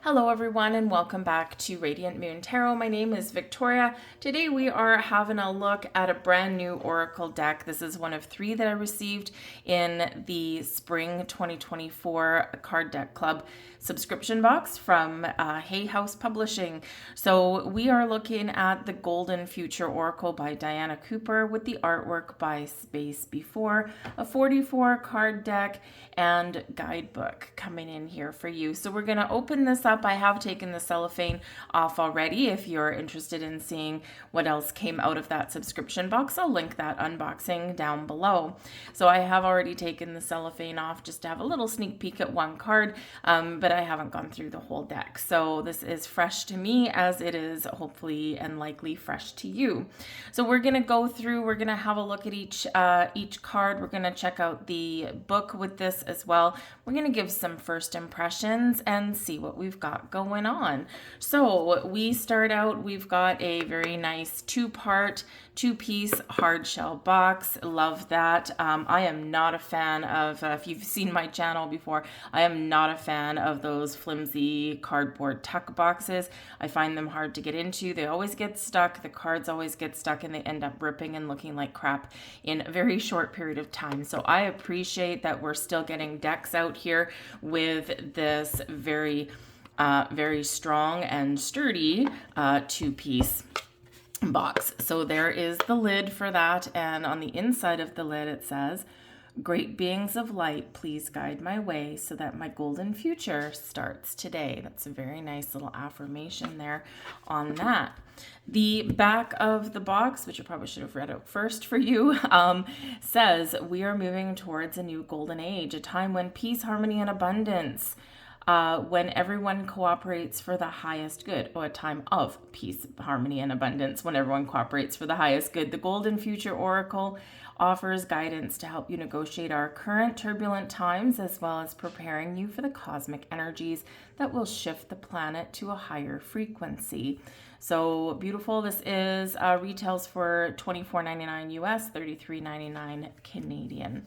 Hello everyone and welcome back to Radiant Moon Tarot. My name is Victoria. Today we are having a look at a brand new Oracle deck. This is one of 3 that I received in the Spring 2024 Card Deck Club subscription box from Hay House Publishing. So we are looking at the Golden Future Oracle by Diana Cooper with the artwork by Space Before, a 44 card deck and guidebook coming in here for you. So we're going to open this up. I have taken the cellophane off already. If you're interested in seeing what else came out of that subscription box, I'll link that unboxing down below. So I have already taken the cellophane off just to have a little sneak peek at one card, but I haven't gone through the whole deck. So this is fresh to me as it is hopefully and likely fresh to you. So we're going to go through, we're going to have a look at each card. We're going to check out the book with this as well. We're going to give some first impressions and see what we've got going on. So we start out, we've got a very nice 2-piece hard shell box. Love that. I am not a fan of, if you've seen my channel before, I am not a fan of those flimsy cardboard tuck boxes. I find them hard to get into. They always get stuck. The cards always get stuck and they end up ripping and looking like crap in a very short period of time. So I appreciate that we're still getting decks out here with this very strong and sturdy 2-piece box. So there is the lid for that, and on the inside of the lid it says, "Great beings of light, please guide my way so that my golden future starts today." That's a very nice little affirmation there on that. The back of the box, which I probably should have read out first for you, says, "We are moving towards a new golden age, a time when peace, harmony, and abundance, when everyone cooperates for the highest good." A time of peace, harmony, and abundance when everyone cooperates for the highest good. The Golden Future Oracle offers guidance to help you negotiate our current turbulent times, as well as preparing you for the cosmic energies that will shift the planet to a higher frequency. So beautiful. This is retails for $24.99 US, $33.99 Canadian.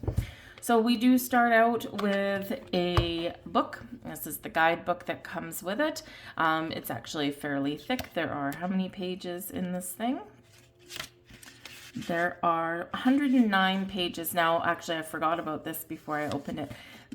So we do start out with a book. This is the guidebook that comes with it. It's actually fairly thick. There are how many pages in this thing? There are 109 pages. Now, actually, I forgot about this before I opened it.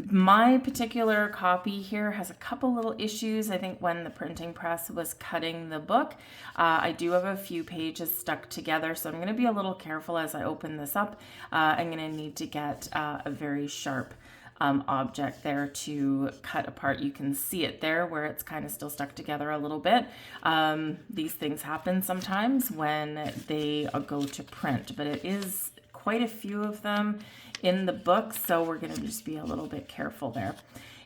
My particular copy here has a couple little issues. I think when the printing press was cutting the book, I do have a few pages stuck together, so I'm going to be a little careful as I open this up. I'm going to need to get a very sharp object there to cut apart. You can see it there where it's kind of still stuck together a little bit. These things happen sometimes when they go to print, but it is quite a few of them in the book, so we're going to just be a little bit careful there.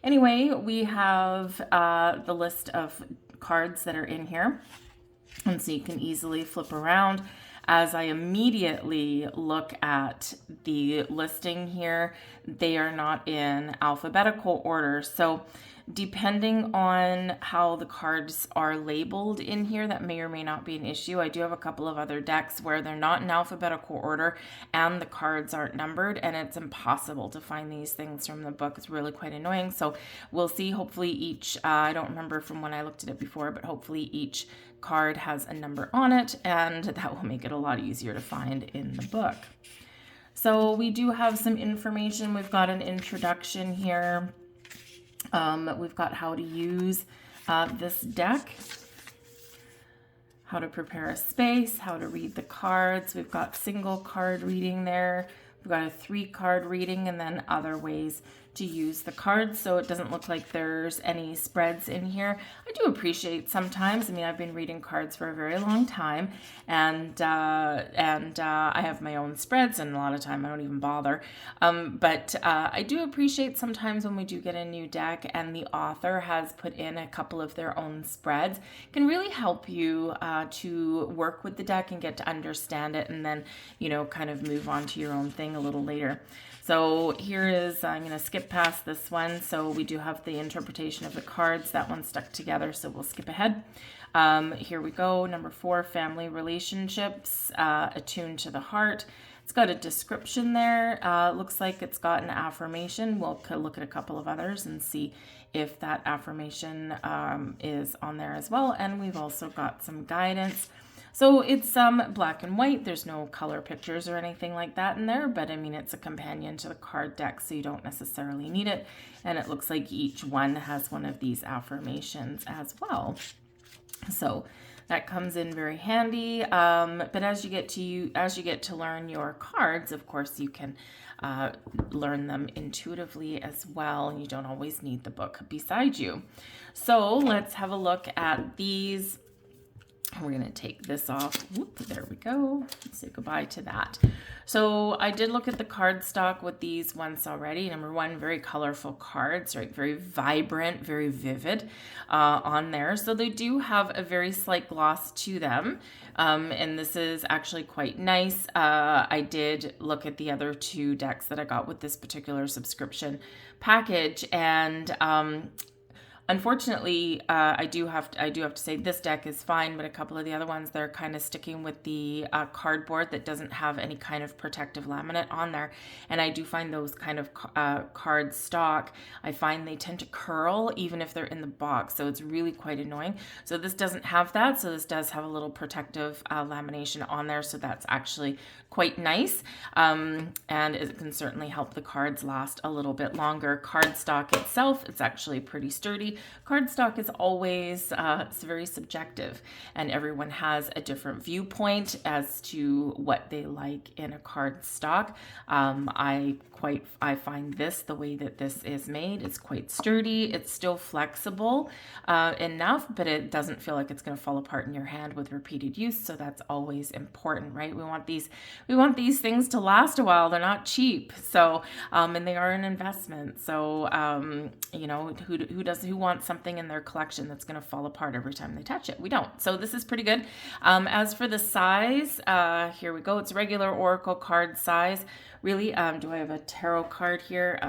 Anyway, we have the list of cards that are in here, and so you can easily flip around. As I immediately look at the listing here, they are not in alphabetical order. So depending on how the cards are labeled in here, that may or may not be an issue. I do have a couple of other decks where they're not in alphabetical order and the cards aren't numbered, and it's impossible to find these things from the book. It's really quite annoying. So we'll see. Hopefully each, I don't remember from when I looked at it before, but hopefully each card has a number on it, and that will make it a lot easier to find in the book. So we do have some information. We've got an introduction here. We've got how to use this deck, how to prepare a space, how to read the cards. We've got single card reading there. We've got a 3-card reading, and then other ways to use the cards, so it doesn't look like there's any spreads in here. I do appreciate sometimes, I mean, I've been reading cards for a very long time, and I have my own spreads, and a lot of time I don't even bother. But I do appreciate sometimes when we do get a new deck and the author has put in a couple of their own spreads. It can really help you to work with the deck and get to understand it, and then, you know, kind of move on to your own thing a little later. So here is, I'm going to skip past this one. So we do have the interpretation of the cards. That one's stuck together, so we'll skip ahead. Here we go. Number 4, family relationships, attuned to the heart. It's got a description there. Looks like it's got an affirmation. We'll look at a couple of others and see if that affirmation is on there as well. And we've also got some guidance. So it's black and white. There's no color pictures or anything like that in there, but I mean, it's a companion to the card deck, so you don't necessarily need it. And it looks like each one has one of these affirmations as well. So that comes in very handy. But as you get to learn your cards, of course, you can learn them intuitively as well. You don't always need the book beside you. So let's have a look at these. We're going to take this off. Whoop, there we go. Say goodbye to that. So I did look at the card stock with these once already. Number one, very colorful cards, right? Very vibrant, very vivid on there. So they do have a very slight gloss to them. And this is actually quite nice. I did look at the other two decks that I got with this particular subscription package, and unfortunately, I do have to say this deck is fine, but a couple of the other ones, they're kind of sticking with the cardboard that doesn't have any kind of protective laminate on there. And I do find those kind of card stock, I find they tend to curl even if they're in the box. So it's really quite annoying. So this doesn't have that. So this does have a little protective lamination on there. So that's actually quite nice. And it can certainly help the cards last a little bit longer. Cardstock itself, it's actually pretty sturdy. Cardstock is always, it's very subjective, and everyone has a different viewpoint as to what they like in a cardstock. I find this, the way that this is made, it's quite sturdy. It's still flexible enough, but it doesn't feel like it's going to fall apart in your hand with repeated use. So that's always important, right? We want these things to last a while. They're not cheap. So, and they are an investment. So, you know, who wants something in their collection that's going to fall apart every time they touch it? We don't. So this is pretty good. As for the size, here we go. It's regular Oracle card size. Really, do I have a tarot card here?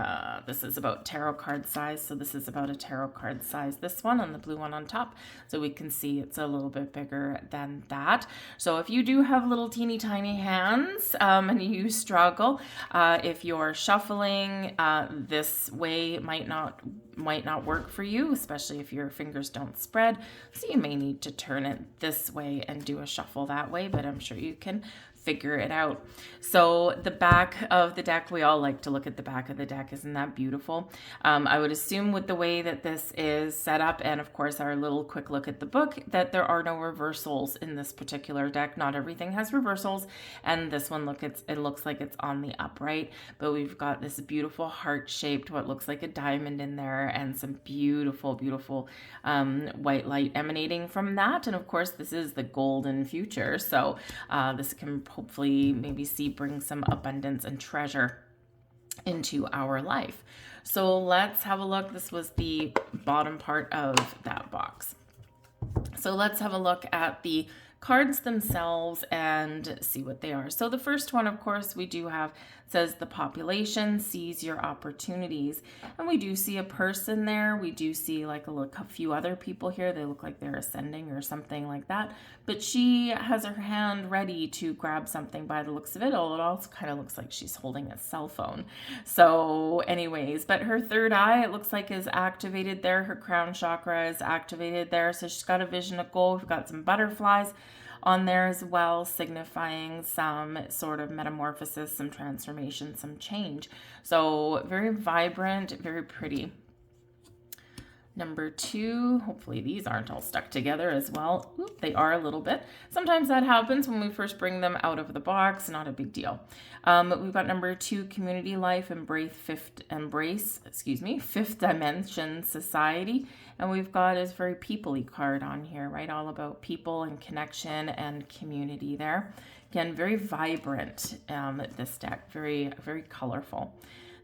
This is about tarot card size. So this is about a tarot card size, this one, and the blue one on top. So we can see it's a little bit bigger than that. So if you do have little teeny tiny hands and you struggle, if you're shuffling, this way might not work for you, especially if your fingers don't spread. So you may need to turn it this way and do a shuffle that way, but I'm sure you can figure it out. So the back of the deck, we all like to look at the back of the deck. Isn't that beautiful? I would assume with the way that this is set up, and of course our little quick look at the book, that there are no reversals in this particular deck. Not everything has reversals, and this one, it looks like it's on the upright, but we've got this beautiful heart-shaped, what looks like a diamond in there, and some beautiful, beautiful white light emanating from that. And of course, this is the golden future, so this can hopefully maybe bring some abundance and treasure into our life. So let's have a look. This was the bottom part of that box. So let's have a look at the cards themselves and see what they are. So the first one, of course, we do have, says the population sees your opportunities. And we do see a person there. We do see like a few other people here. They look like they're ascending or something like that. But she has her hand ready to grab something by the looks of it. Although it also kind of looks like she's holding a cell phone. So anyways, but her third eye, it looks like, is activated there. Her crown chakra is activated there. So she's got a vision of gold. We've got some butterflies on there as well, signifying some sort of metamorphosis, some transformation, some change. So very vibrant, very pretty. Number two, hopefully these aren't all stuck together as well. Oop, they are a little bit. Sometimes that happens when we first bring them out of the box, not a big deal. We've got number two, community life, fifth dimension society. And we've got a very people-y card on here, right? All about people and connection and community there. Again, very vibrant, this deck, very, very colorful.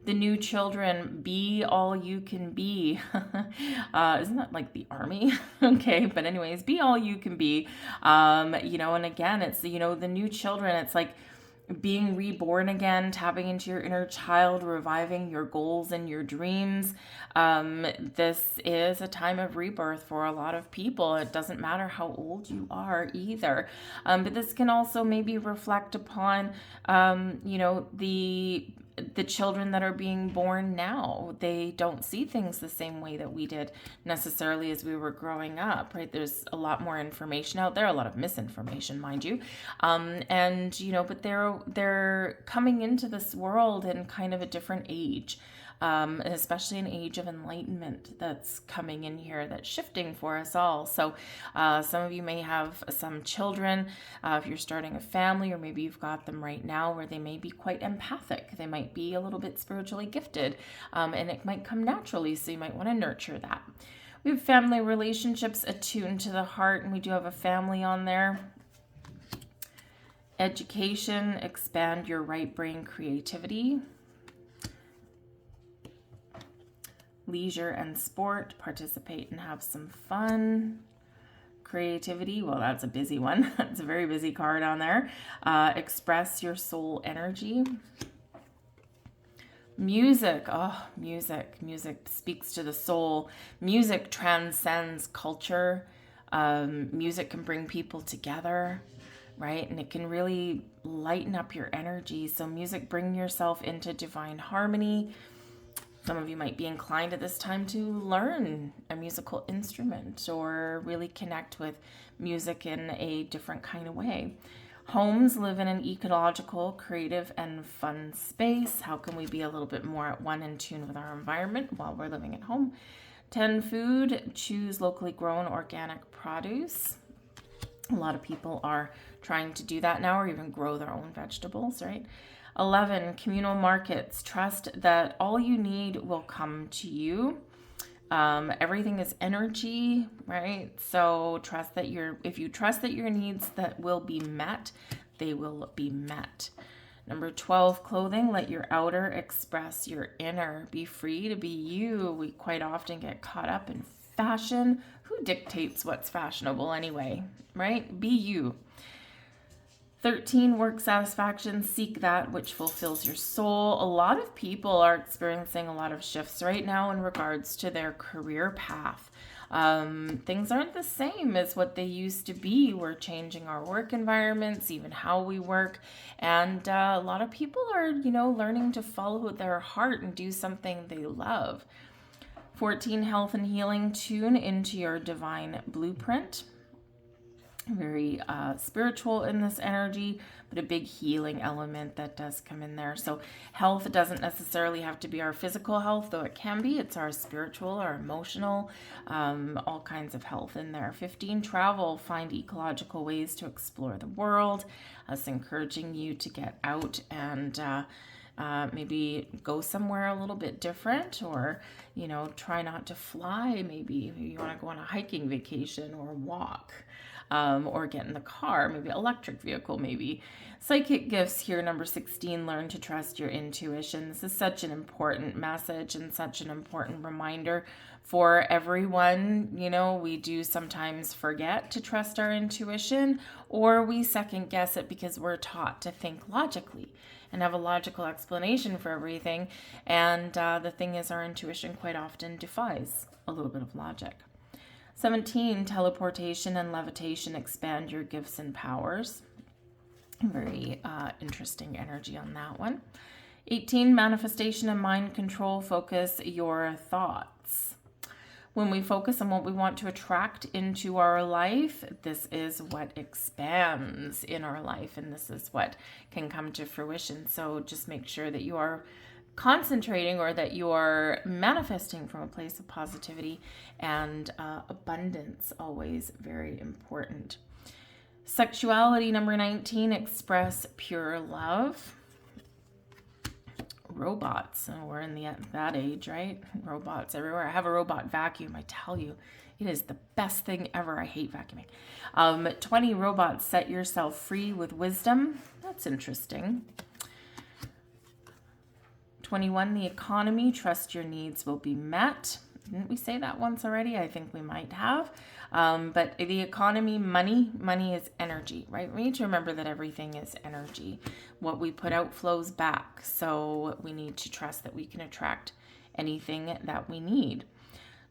The new children, be all you can be. Isn't that like the army? Okay, but anyways, be all you can be. You know, and again, it's, you know, the new children, it's like, being reborn again, tapping into your inner child, reviving your goals and your dreams. This is a time of rebirth for a lot of people. It doesn't matter how old you are either. But this can also maybe reflect upon, the children that are being born now. They don't see things the same way that we did necessarily as we were growing up, right? There's a lot more information out there, a lot of misinformation, mind you. But they're coming into this world in kind of a different age. And especially an age of enlightenment that's coming in here, that's shifting for us all. So some of you may have some children, if you're starting a family, or maybe you've got them right now where they may be quite empathic. They might be a little bit spiritually gifted, and it might come naturally, so you might want to nurture that. We have family relationships attuned to the heart, and we do have a family on there. Education, expand your right brain creativity. Leisure and sport, participate and have some fun. Creativity, well, that's a busy one. That's a very busy card on there. Express your soul energy. Music, music speaks to the soul. Music transcends culture. Music can bring people together, right? And it can really lighten up your energy. So music, bring yourself into divine harmony. Some of you might be inclined at this time to learn a musical instrument or really connect with music in a different kind of way. Homes, live in an ecological, creative, and fun space. How can we be a little bit more at one in tune with our environment while we're living at home? 10, food, choose locally grown organic produce. A lot of people are trying to do that now, or even grow their own vegetables, right? 11, communal markets. Trust that all you need will come to you. Everything is energy, right? So if you trust that your needs that will be met, they will be met. Number 12, clothing. Let your outer express your inner. Be free to be you. We quite often get caught up in fashion. Who dictates what's fashionable anyway, right? Be you. 13, work satisfaction, seek that which fulfills your soul. A lot of people are experiencing a lot of shifts right now in regards to their career path. Things aren't the same as what they used to be. We're changing our work environments, even how we work. And a lot of people are, learning to follow their heart and do something they love. 14, health and healing, tune into your divine blueprint. Very spiritual in this energy, but a big healing element that does come in there. So health doesn't necessarily have to be our physical health, though it can be. It's our spiritual, our emotional, all kinds of health in there. 15, travel, find ecological ways to explore the world. Us encouraging you to get out and maybe go somewhere a little bit different, or try not to fly. Maybe you want to go on a hiking vacation or walk. Or get in the car, maybe electric vehicle, maybe. Psychic gifts here, number 16, learn to trust your intuition. This is such an important message and such an important reminder for everyone. We do sometimes forget to trust our intuition, or we second guess it because we're taught to think logically and have a logical explanation for everything. And the thing is, our intuition quite often defies a little bit of logic. 17, teleportation and levitation, expand your gifts and powers. Very interesting energy on that one. 18, manifestation and mind control, focus your thoughts. When we focus on what we want to attract into our life, this is what expands in our life, and this is what can come to fruition. So just make sure that you are concentrating, or that you are manifesting from a place of positivity and abundance, always very important. Sexuality, number 19, express pure love. Robots, we're in that age, right? Robots everywhere. I have a robot vacuum. I tell you, it is the best thing ever. I hate vacuuming. 20, robots, set yourself free with wisdom. That's interesting. 21, the economy, trust your needs will be met. Didn't we say that once already? I think we might have. But the economy, money is energy, right? We need to remember that everything is energy. What we put out flows back. So we need to trust that we can attract anything that we need.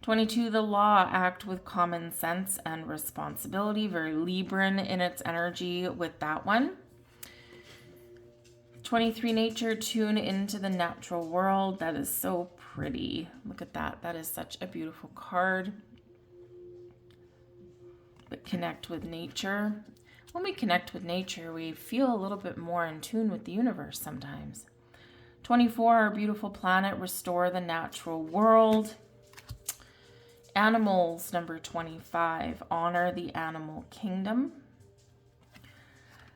22, the law, act with common sense and responsibility. Very Libran in its energy with that one. 23, nature, tune into the natural world. That is so pretty. Look at that. That is such a beautiful card. But connect with nature. When we connect with nature, we feel a little bit more in tune with the universe sometimes. 24, our beautiful planet, restore the natural world. Animals, number 25, honor the animal kingdom.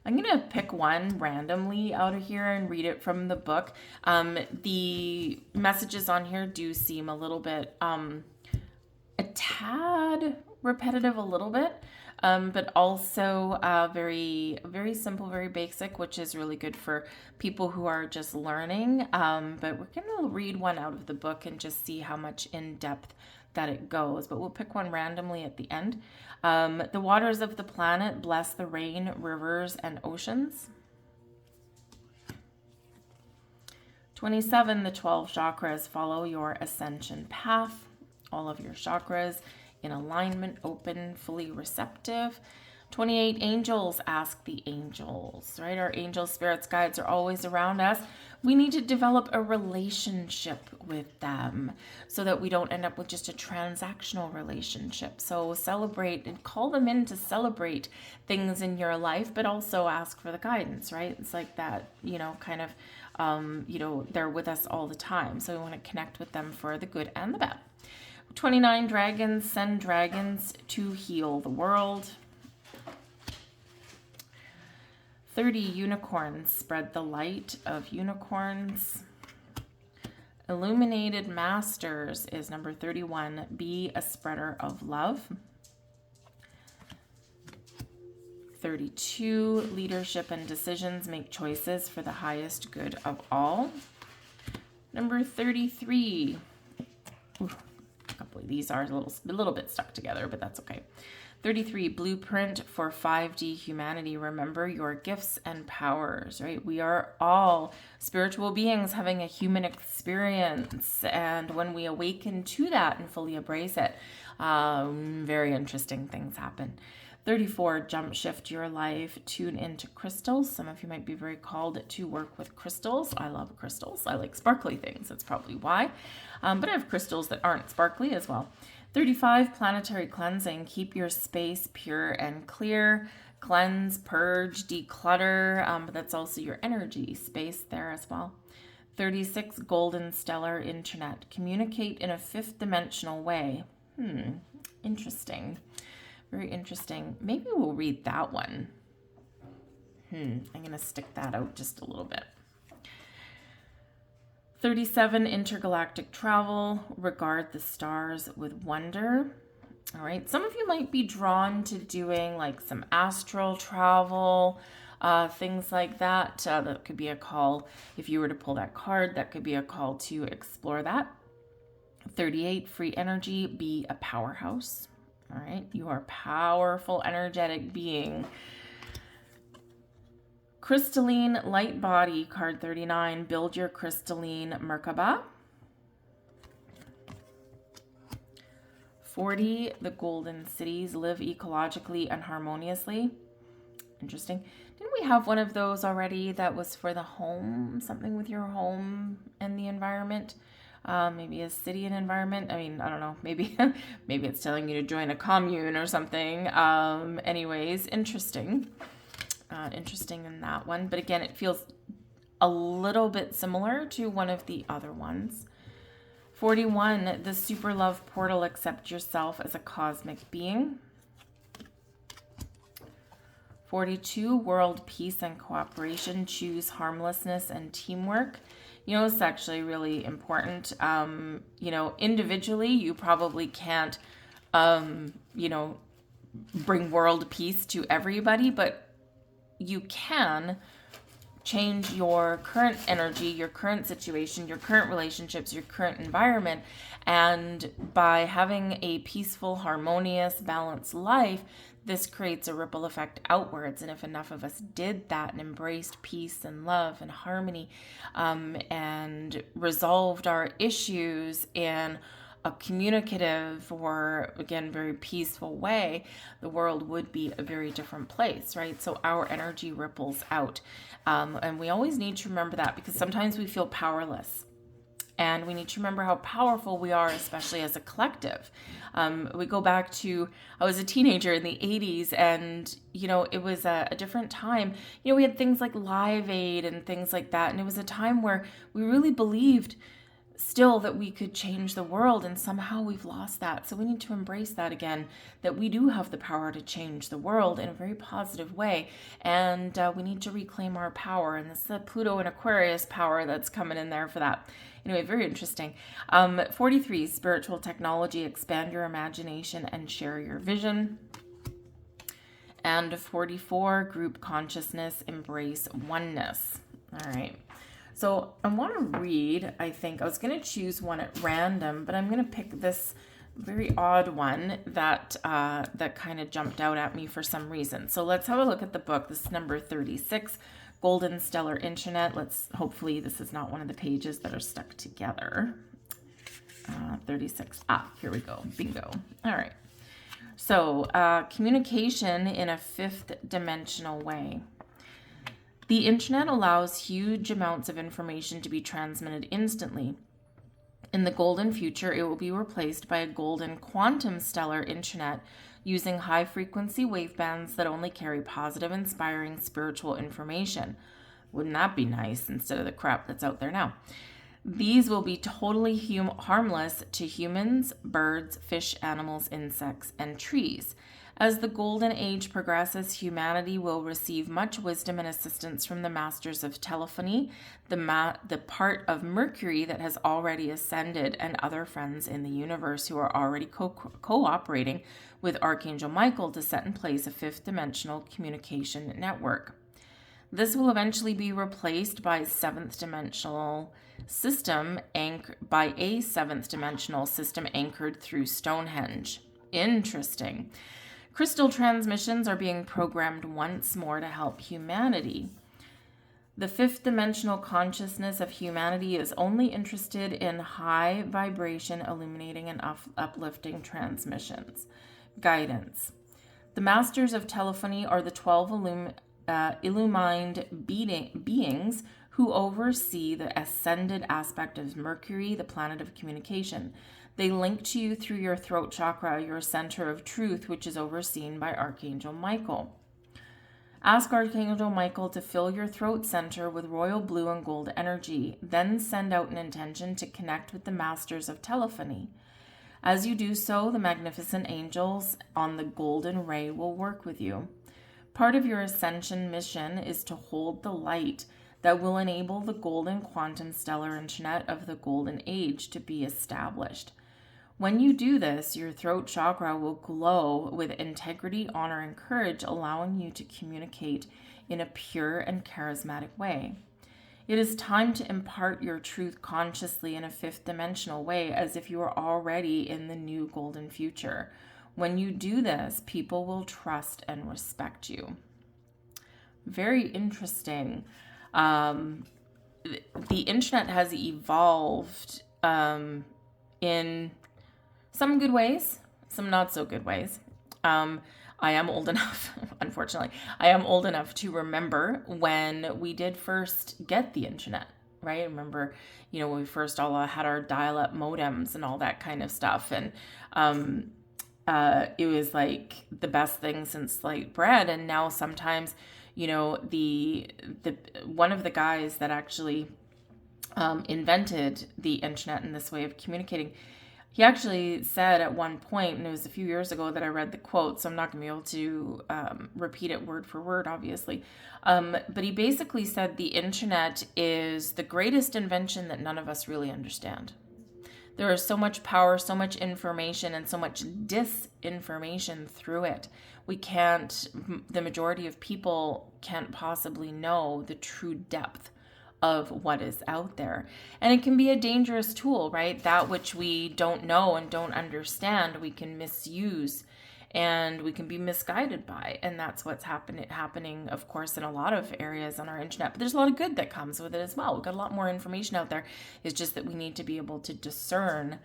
I'm going to pick one randomly out of here and read it from the book. The messages on here do seem a little bit, a tad repetitive a little bit, but also very, very simple, very basic, which is really good for people who are just learning. But we're going to read one out of the book and just see how much in depth that it goes, but we'll pick one randomly at the end. The waters of the planet bless the rain, rivers, and oceans. 27, the 12 chakras follow your ascension path. All of your chakras in alignment, open, fully receptive. 28, angels, ask the angels, right? Our angel spirits, guides are always around us. We need to develop a relationship with them so that we don't end up with just a transactional relationship. So celebrate and call them in to celebrate things in your life, but also ask for the guidance, right? It's like that, kind of, they're with us all the time. So we want to connect with them for the good and the bad. 29, dragons, send dragons to heal the world. 30, unicorns, spread the light of unicorns. Illuminated masters is number 31, be a spreader of love. 32, leadership and decisions, make choices for the highest good of all. Number 33, a couple of these are a little bit stuck together, but that's okay. 33, blueprint for 5D humanity. Remember your gifts and powers, right? We are all spiritual beings having a human experience. And when we awaken to that and fully embrace it, very interesting things happen. 34, jump shift your life, tune into crystals. Some of you might be very called to work with crystals. I love crystals. I like sparkly things. That's probably why. But I have crystals that aren't sparkly as well. 35, planetary cleansing. Keep your space pure and clear. Cleanse, purge, declutter. But that's also your energy space there as well. 36, golden stellar internet. Communicate in a fifth dimensional way. Interesting. Very interesting. Maybe we'll read that one. I'm going to stick that out just a little bit. 37, intergalactic travel. Regard the stars with wonder. All right. Some of you might be drawn to doing like some astral travel, things like that. That could be a call. If you were to pull that card, that could be a call to explore that. 38, free energy. Be a powerhouse. All right. You are a powerful, energetic being. Crystalline light body, card 39, build your crystalline Merkaba. 40, the golden cities, live ecologically and harmoniously. Interesting. Didn't we have one of those already that was for the home, something with your home and the environment? Maybe a city and environment. I mean, I don't know. Maybe it's telling you to join a commune or something. Anyways, interesting. Interesting in that one. But again, it feels a little bit similar to one of the other ones. 41, the super love portal, accept yourself as a cosmic being. 42, world peace and cooperation, choose harmlessness and teamwork. It's actually really important. Individually, you probably can't, bring world peace to everybody, but you can change your current energy, your current situation, your current relationships, your current environment. And by having a peaceful, harmonious, balanced life, this creates a ripple effect outwards. And if enough of us did that and embraced peace and love and harmony, and resolved our issues in a communicative or, again, very peaceful way, the world would be a very different place, right? So our energy ripples out. And we always need to remember that, because sometimes we feel powerless. And we need to remember how powerful we are, especially as a collective. We go back to, I was a teenager in the 80s, and, it was a different time. We had things like Live Aid and things like that. And it was a time where we really believed still that we could change the world, and somehow we've lost that. So we need to embrace that again, that we do have the power to change the world in a very positive way, and we need to reclaim our power. And this is the Pluto and Aquarius power that's coming in there for that. Anyway, very interesting. 43, spiritual technology, expand your imagination and share your vision. And 44, group consciousness, embrace oneness. All right. So I want to read, I think, I was going to choose one at random, but I'm going to pick this very odd one that kind of jumped out at me for some reason. So let's have a look at the book. This is number 36, Golden Stellar Internet. Hopefully this is not one of the pages that are stuck together. 36. Here we go. Bingo. All right. So communication in a fifth dimensional way. The internet allows huge amounts of information to be transmitted instantly. In the golden future, it will be replaced by a golden quantum stellar internet using high-frequency wavebands that only carry positive, inspiring spiritual information. Wouldn't that be nice instead of the crap that's out there now? These will be totally harmless to humans, birds, fish, animals, insects, and trees. As the golden age progresses, humanity will receive much wisdom and assistance from the masters of telephony, the part of Mercury that has already ascended, and other friends in the universe who are already cooperating with Archangel Michael to set in place a fifth dimensional communication network. This will eventually be replaced by a seventh dimensional system anchored through Stonehenge. Interesting. Crystal transmissions are being programmed once more to help humanity. The fifth dimensional consciousness of humanity is only interested in high vibration, illuminating and uplifting transmissions. Guidance. The masters of telephony are the 12 illumined beings who oversee the ascended aspect of Mercury, the planet of communication. They link to you through your throat chakra, your center of truth, which is overseen by Archangel Michael. Ask Archangel Michael to fill your throat center with royal blue and gold energy, then send out an intention to connect with the masters of telephony. As you do so, the magnificent angels on the golden ray will work with you. Part of your ascension mission is to hold the light that will enable the golden quantum stellar internet of the golden age to be established. When you do this, your throat chakra will glow with integrity, honor, and courage, allowing you to communicate in a pure and charismatic way. It is time to impart your truth consciously in a fifth dimensional way, as if you are already in the new golden future. When you do this, people will trust and respect you. Very interesting. The internet has evolved in some good ways, some not so good ways. I am old enough, unfortunately, to remember when we did first get the internet, right? I remember, when we first all had our dial-up modems and all that kind of stuff. And it was like the best thing since sliced bread. And now sometimes, the one of the guys that actually invented the internet and this way of communicating, he actually said at one point, and it was a few years ago that I read the quote, so I'm not going to be able to repeat it word for word, obviously. But he basically said the internet is the greatest invention that none of us really understand. There is so much power, so much information, and so much disinformation through it. The majority of people can't possibly know the true depth of what is out there. And it can be a dangerous tool, right? That which we don't know and don't understand, we can misuse and we can be misguided by. And that's what's happening, of course, in a lot of areas on our internet. But there's a lot of good that comes with it as well. We've got a lot more information out there. It's just that we need to be able to discern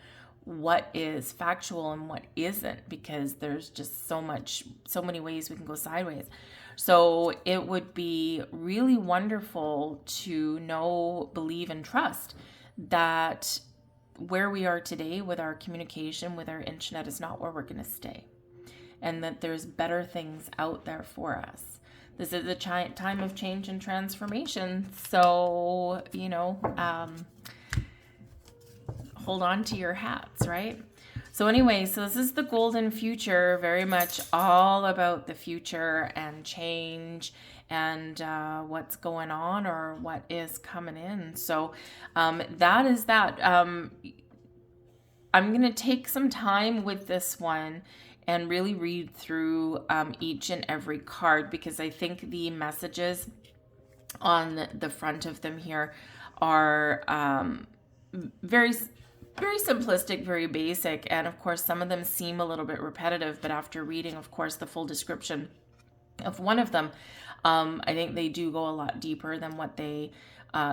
what is factual and what isn't, because there's just so many ways we can go sideways. So it would be really wonderful to know, believe, and trust that where we are today with our communication, with our internet, is not where we're going to stay, and that there's better things out there for us. This is a time of change and transformation. So, hold on to your hats, right? So anyway, so this is the golden future, very much all about the future and change and what's going on or what is coming in. So that is that. I'm going to take some time with this one and really read through each and every card, because I think the messages on the front of them here are very simplistic, very basic, and of course some of them seem a little bit repetitive, but after reading, of course, the full description of one of them, I think they do go a lot deeper than what they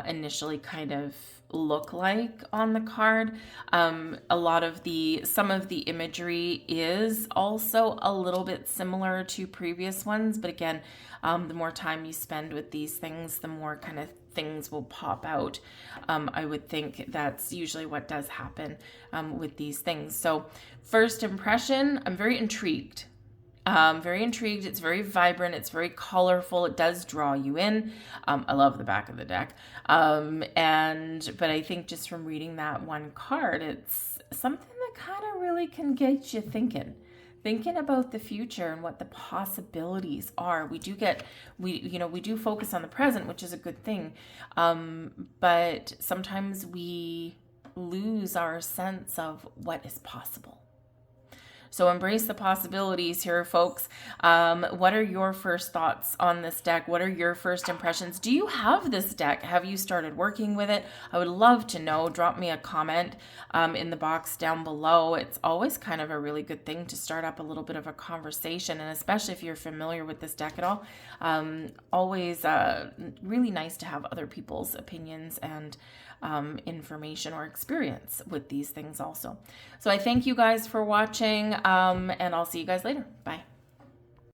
initially kind of look like on the card. Some of the imagery is also a little bit similar to previous ones, but again, the more time you spend with these things, the more kind of things will pop out. I would think that's usually what does happen with these things. So first impression, I'm very intrigued. It's very vibrant. It's very colorful. It does draw you in. I love the back of the deck. But I think just from reading that one card, it's something that kind of really can get you thinking about the future and what the possibilities are. We do focus on the present, which is a good thing. But sometimes we lose our sense of what is possible. So embrace the possibilities here, folks. What are your first thoughts on this deck? What are your first impressions? Do you have this deck? Have you started working with it? I would love to know. Drop me a comment in the box down below. It's always kind of a really good thing to start up a little bit of a conversation, and especially if you're familiar with this deck at all. Always really nice to have other people's opinions and information or experience with these things also. So I thank you guys for watching, and I'll see you guys later. Bye.